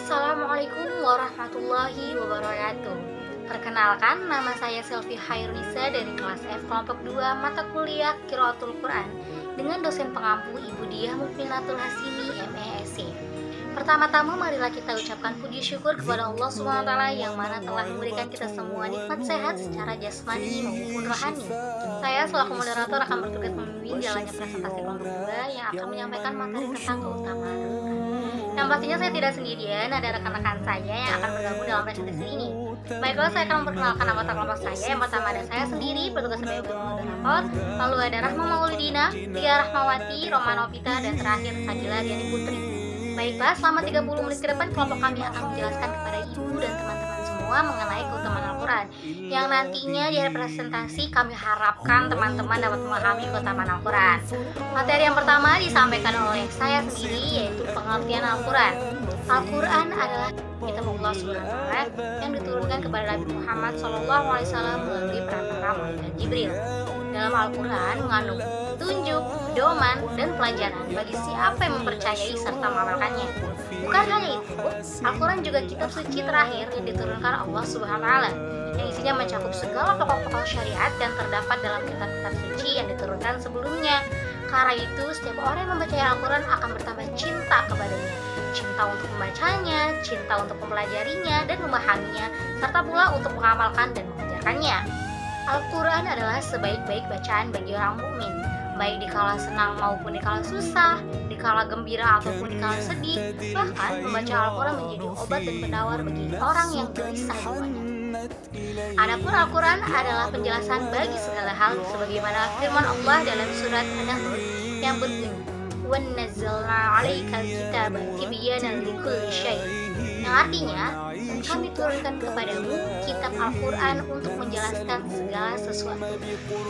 Assalamualaikum warahmatullahi wabarakatuh. Perkenalkan, nama saya Selvi Hairunisa dari kelas F kelompok 2 mata kuliah Qiraatul Quran dengan dosen pengampu Ibu Diah Mukminatul Hasimi MESC. Pertama-tama marilah kita ucapkan puji syukur kepada Allah SWT yang mana telah memberikan kita semua nikmat sehat secara jasmani maupun rohani. Saya selaku moderator akan bertugas membimbing jalannya presentasi kelompok 2 yang akan menyampaikan materi tentang keutamaan. Yang pastinya saya tidak sendirian, ada rekan-rekan saya yang akan bergabung dalam presentasi ini. Baiklah, saya akan memperkenalkan anggota kelompok saya. Yang pertama ada saya sendiri, bertugas sebagai moderator. Lalu ada Rahma Maulidina, Tia Rahmawati, Roma Novita, dan terakhir Sadila Riani Putri. Baiklah, selama 30 menit ke depan kelompok kami akan menjelaskan kepada ibu dan teman-teman semua mengenai keutamaan Al-Quran, yang nantinya di presentasi kami harapkan teman-teman dapat memahami keutamaan Al-Quran. Materi yang pertama disampaikan oleh saya sendiri, yaitu pengertian Al-Quran. Al-Quran adalah kitab Allah SWT yang diturunkan kepada Nabi Muhammad SAW melalui perantara malaikat Jibril. Dalam Al-Quran mengandung tunjuk, pedoman, dan pelajaran bagi siapa yang mempercayai serta mengamalkannya. Bukan hanya itu, Al-Quran juga kitab suci terakhir yang diturunkan Allah SWT, yang isinya mencakup segala pokok-pokok syariat yang terdapat dalam kitab-kitab suci yang diturunkan sebelumnya. Karena itu, setiap orang yang membaca Al-Quran akan bertambah cinta kepadanya, cinta untuk membacanya, cinta untuk mempelajarinya dan memahaminya, serta pula untuk mengamalkan dan mengajarkannya. Al-Quran adalah sebaik-baik bacaan bagi orang mukmin, baik dikala senang maupun dikala susah, dikala gembira ataupun dikala sedih. Bahkan membaca Al-Quran menjadi obat dan penawar bagi orang yang gelisah jiwanya. Adapun Al-Quran adalah penjelasan bagi segala hal, sebagaimana firman Allah dalam surat An-Nahl yang berbunyi, "Wa nazzalna 'alaikal kitaba tibyanan likulli syai'", yang artinya kami turunkan kepadamu kitab Al-Quran untuk menjelaskan segala sesuatu.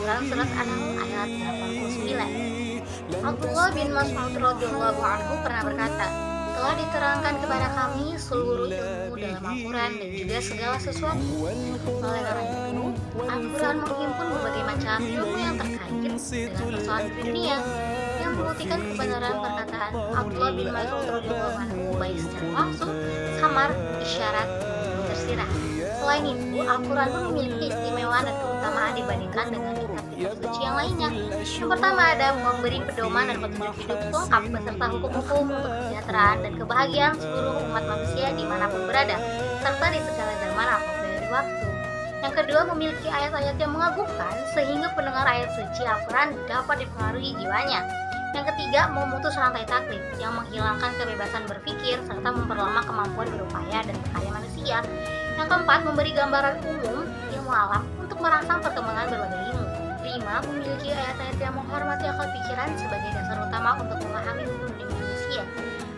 Dalam surat An-Nahl ayat 89. Abdullah bin Mas'ud radhiyallahu anhu pernah berkata, telah diterangkan kepada kami seluruh ilmu dalam Al-Quran dan juga segala sesuatu. Oleh karena itu, Al-Quran menghimpun berbagai macam ilmu yang terkait dengan persoalan di dunia, yang membuktikan kebenaran perkataan Abdullah bin Mas'ud radhiyallahu anhu baik secara langsung, samar, isyarat, dan tersirat. Selain itu, Al-Quran pun memiliki keistimewaan dan keutamaan dibandingkan dengan kitab-kitab suci yang lainnya. Yang pertama ada memberi pedoman dan petunjuk hidup lengkap beserta hukum-hukum untuk kesejahteraan dan kebahagiaan seluruh umat manusia dimanapun berada, serta di segala zaman apapun dari waktu. Yang kedua, memiliki ayat-ayat yang mengagumkan sehingga pendengar ayat suci Al-Quran dapat dipengaruhi jiwanya. Yang ketiga, memutus rantai taklid yang menghilangkan kebebasan berpikir serta memperlama kemampuan berupaya dan berkarya manusia. Yang keempat, memberi gambaran umum ilmu alam untuk merangsang perkembangan berbagai ilmu. 5. Memiliki ayat-ayat yang menghormati akal pikiran sebagai dasar utama untuk memahami hukum dunia manusia.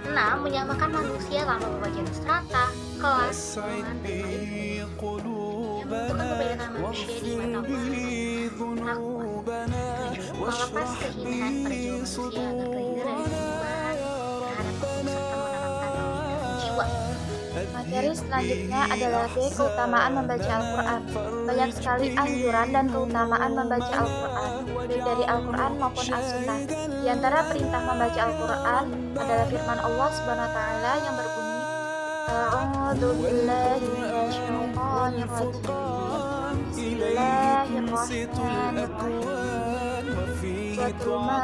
6. Menyamakan manusia tanpa pembagian strata, kelas, golongan, dan lain-lain yang membentukkan perbedaan manusia di mata Allah. 7. Melepas kehinaan pada jiwa manusia agar terhindar dari perubahan terhadap hukum serta menanamkan keikhlasan jiwa. Materi selanjutnya adalah B. Keutamaan membaca Al-Quran. Banyak sekali anjuran dan keutamaan membaca Al-Quran, baik dari Al-Quran maupun As-Sunnah. Di antara perintah membaca Al-Quran adalah firman Allah SWT yang berbunyi, A'udzu billahi minasyaitonir rajim. Bismillahirrahmanirrahim. Watlu ma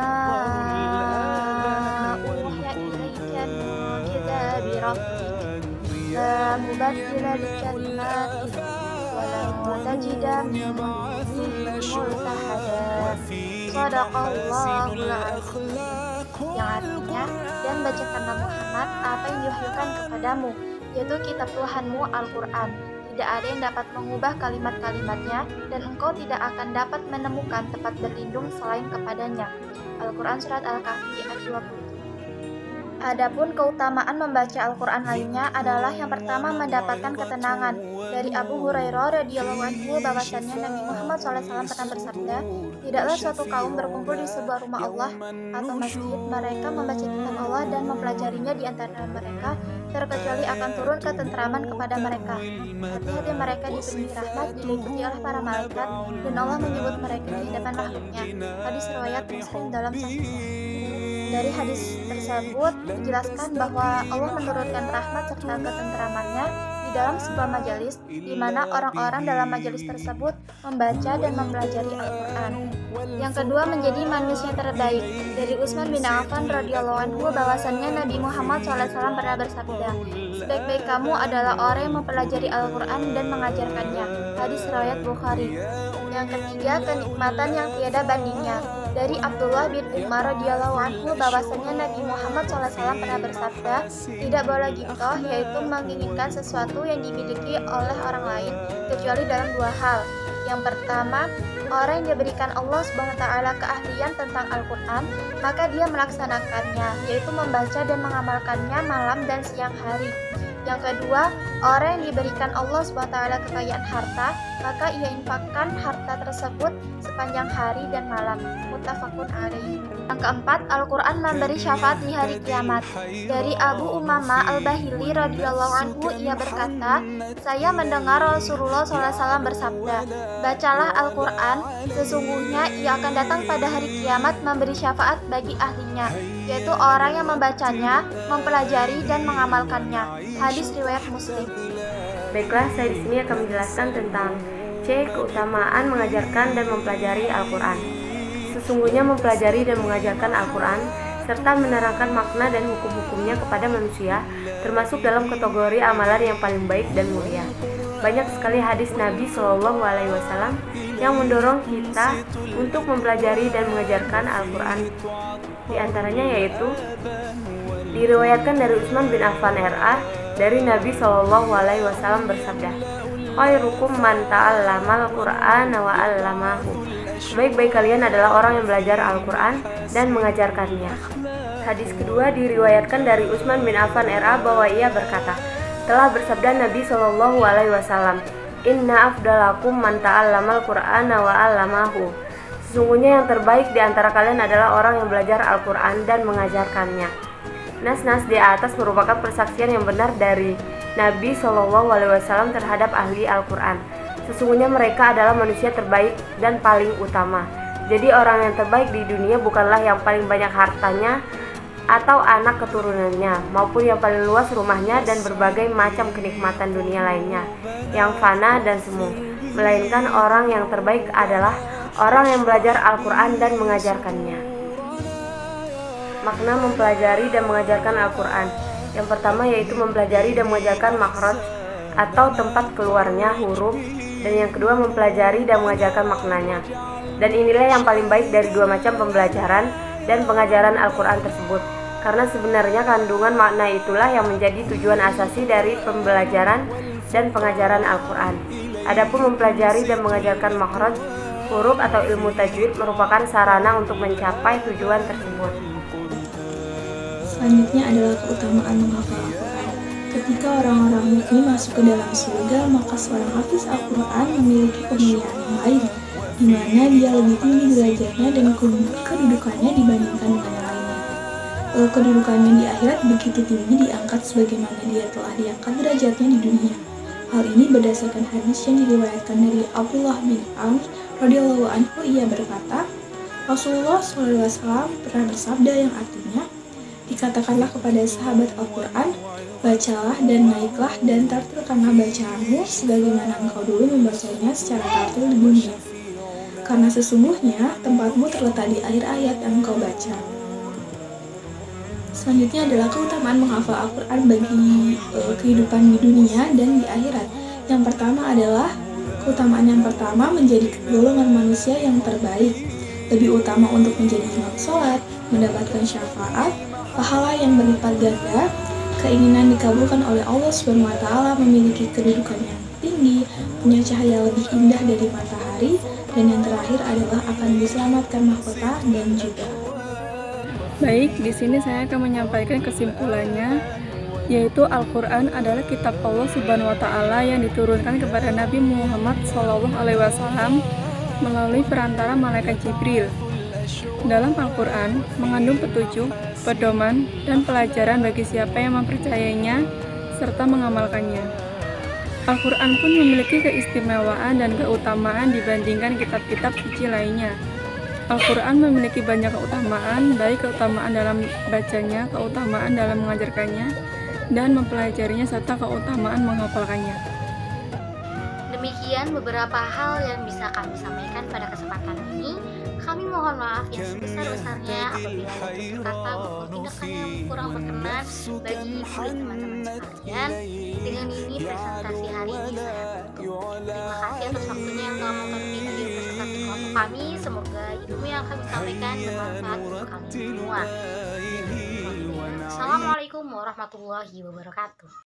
uhiya ilaika min kitabi rabbik. La mubaddila likalimatihi wa lan tajida min dunihi multahada. Shadaqallahul azim. Yang artinya, dan bacakanlah Muhammad apa yang diwahyukan kepadamu, yaitu kitab Tuhanmu Al-Quran. Tidak ada yang dapat mengubah kalimat-kalimatnya, dan engkau tidak akan dapat menemukan tempat berlindung selain kepadanya. Al-Quran Surat Al-Kahfi ayat 20. Adapun keutamaan membaca Al-Quran lainnya adalah yang pertama mendapatkan ketenangan. Dari Abu Hurairah radhiyallahu anhu bahwasannya Nabi Muhammad SAW pernah bersabda, tidaklah suatu kaum berkumpul di sebuah rumah Allah atau masjid, mereka membaca kitab Allah dan mempelajarinya di antara mereka, terkecuali akan turun ketentraman kepada mereka. Hati-hati mereka dipenuhi rahmat, diliputi oleh para malaikat, dan Allah menyebut mereka di depan rahmatnya. Hadis riwayat Muslim dalam Sahih. Dari hadis tersebut dijelaskan bahwa Allah menurunkan rahmat serta ketentramannya di dalam sebuah majelis di mana orang-orang dalam majelis tersebut membaca dan mempelajari Al-Quran. Yang kedua, menjadi manusia terbaik. Dari Utsman bin Affan radhiyallahu anhu bahwasannya Nabi Muhammad SAW pernah bersabda, "Sebaik-baik kamu adalah orang yang mempelajari Al-Quran dan mengajarkannya." Hadis riwayat Bukhari. Yang ketiga, kenikmatan yang tiada bandingnya. Dari Abdullah bin Umar radhiyallahu anhu bahwasannya Nabi Muhammad SAW pernah bersabda, "Tidak boleh ghibthah, yaitu menginginkan sesuatu yang dimiliki oleh orang lain, kecuali dalam dua hal. Yang pertama, orang yang diberikan Allah SWT keahlian tentang Al-Quran, maka dia melaksanakannya, yaitu membaca dan mengamalkannya malam dan siang hari. Yang kedua, orang yang diberikan Allah SWT kekayaan harta, maka ia infakkan harta tersebut sepanjang hari dan malam." Muttafaqun alaih. Yang keempat, Al-Quran memberi syafaat di hari kiamat. Dari Abu Umamah Al-Bahili radhiyallahu anhu, ia berkata, "Saya mendengar Rasulullah SAW bersabda, bacalah Al-Quran, sesungguhnya ia akan datang pada hari kiamat memberi syafaat bagi ahlinya, yaitu orang yang membacanya, mempelajari dan mengamalkannya." Hadis riwayat Muslim. Baiklah, saya di sini akan menjelaskan tentang keutamaan mengajarkan dan mempelajari Al-Quran. Sesungguhnya mempelajari dan mengajarkan Al-Quran serta menerangkan makna dan hukum-hukumnya kepada manusia termasuk dalam kategori amalan yang paling baik dan mulia. Banyak sekali hadis Nabi SAW yang mendorong kita untuk mempelajari dan mengajarkan Al-Quran. Di antaranya yaitu diriwayatkan dari Utsman bin Affan RA dari Nabi SAW bersabda, "Khairukum man ta'allamal Qur'ana wa 'allamahu." Sebaik-baik kalian adalah orang yang belajar Al-Quran dan mengajarkannya. Hadis kedua diriwayatkan dari Utsman bin Affan RA bahwa ia berkata, telah bersabda Nabi SAW, "Inna afdalakum man ta'allamal Qur'ana wa 'allamahu." Sesungguhnya yang terbaik di antara kalian adalah orang yang belajar Al-Quran dan mengajarkannya. Nas-nas di atas merupakan persaksian yang benar dari Nabi SAW terhadap ahli Al-Quran. Sesungguhnya mereka adalah manusia terbaik dan paling utama. Jadi orang yang terbaik di dunia bukanlah yang paling banyak hartanya atau anak keturunannya, maupun yang paling luas rumahnya dan berbagai macam kenikmatan dunia lainnya yang fana dan semu. Melainkan orang yang terbaik adalah orang yang belajar Al-Quran dan mengajarkannya. Makna mempelajari dan mengajarkan Al-Quran. Yang pertama yaitu mempelajari dan mengajarkan makhraj atau tempat keluarnya huruf, dan yang kedua mempelajari dan mengajarkan maknanya. Dan inilah yang paling baik dari dua macam pembelajaran dan pengajaran Al-Quran tersebut, karena sebenarnya kandungan makna itulah yang menjadi tujuan asasi dari pembelajaran dan pengajaran Al-Quran. Adapun mempelajari dan mengajarkan makhraj huruf atau ilmu tajwid merupakan sarana untuk mencapai tujuan tersebut. Selanjutnya adalah keutamaan menghafal Al-Quran. Ketika orang-orang mukmin masuk ke dalam surga, maka seorang hafiz Al-Quran memiliki kemuliaan yang lain, di mana dia lebih tinggi derajatnya dan kedudukannya dibandingkan dengan yang lainnya. Kedudukannya di akhirat begitu tinggi diangkat sebagaimana dia telah diangkat derajatnya di dunia. Hal ini berdasarkan hadis yang diriwayatkan dari Abdullah bin Amr radhiyallahu anhu. Ia berkata, Rasulullah SAW pernah bersabda yang artinya, "Dikatakanlah kepada sahabat Al-Quran, bacalah dan naiklah dan tartilkanlah bacaanmu sebagaimana engkau dulu membacanya secara tartil di dunia. Karena sesungguhnya tempatmu terletak di akhir ayat yang engkau baca." Selanjutnya adalah keutamaan menghafal Al-Quran bagi kehidupan di dunia dan di akhirat. Yang pertama adalah keutamaan yang pertama menjadi golongan manusia yang terbaik. Lebih utama untuk menjadi imam sholat, mendapatkan syafaat, pahala yang berlipat ganda, keinginan dikabulkan oleh Allah SWT, memiliki kedudukan yang tinggi, punya cahaya lebih indah dari matahari, dan yang terakhir adalah akan diselamatkan mahkota dan juga. Baik, di sini saya akan menyampaikan kesimpulannya, yaitu Al-Quran adalah kitab Allah Subhanahu wa Ta'ala yang diturunkan kepada Nabi Muhammad SAW melalui perantara malaikat Jibril. Dalam Al-Quran mengandung petunjuk, pedoman, dan pelajaran bagi siapa yang mempercayainya serta mengamalkannya. Al-Quran pun memiliki keistimewaan dan keutamaan dibandingkan kitab-kitab suci lainnya. Al-Quran memiliki banyak keutamaan, baik keutamaan dalam bacanya, keutamaan dalam mengajarkannya, dan mempelajarinya, serta keutamaan menghafalkannya. Demikian beberapa hal yang bisa kami sampaikan pada kesempatan ini. Kami mohon maaf yang sebesar-besarnya apabila ada kata maupun tindakan yang kurang berkenan bagi ibu dan teman-teman sekalian. Dengan ini presentasi hari ini saya tutup. Terima kasih atas waktunya yang telah menonton video presentasi kelompok kami. Semoga ilmu yang kami sampaikan bermanfaat untuk kami semua. Assalamualaikum warahmatullahi wabarakatuh.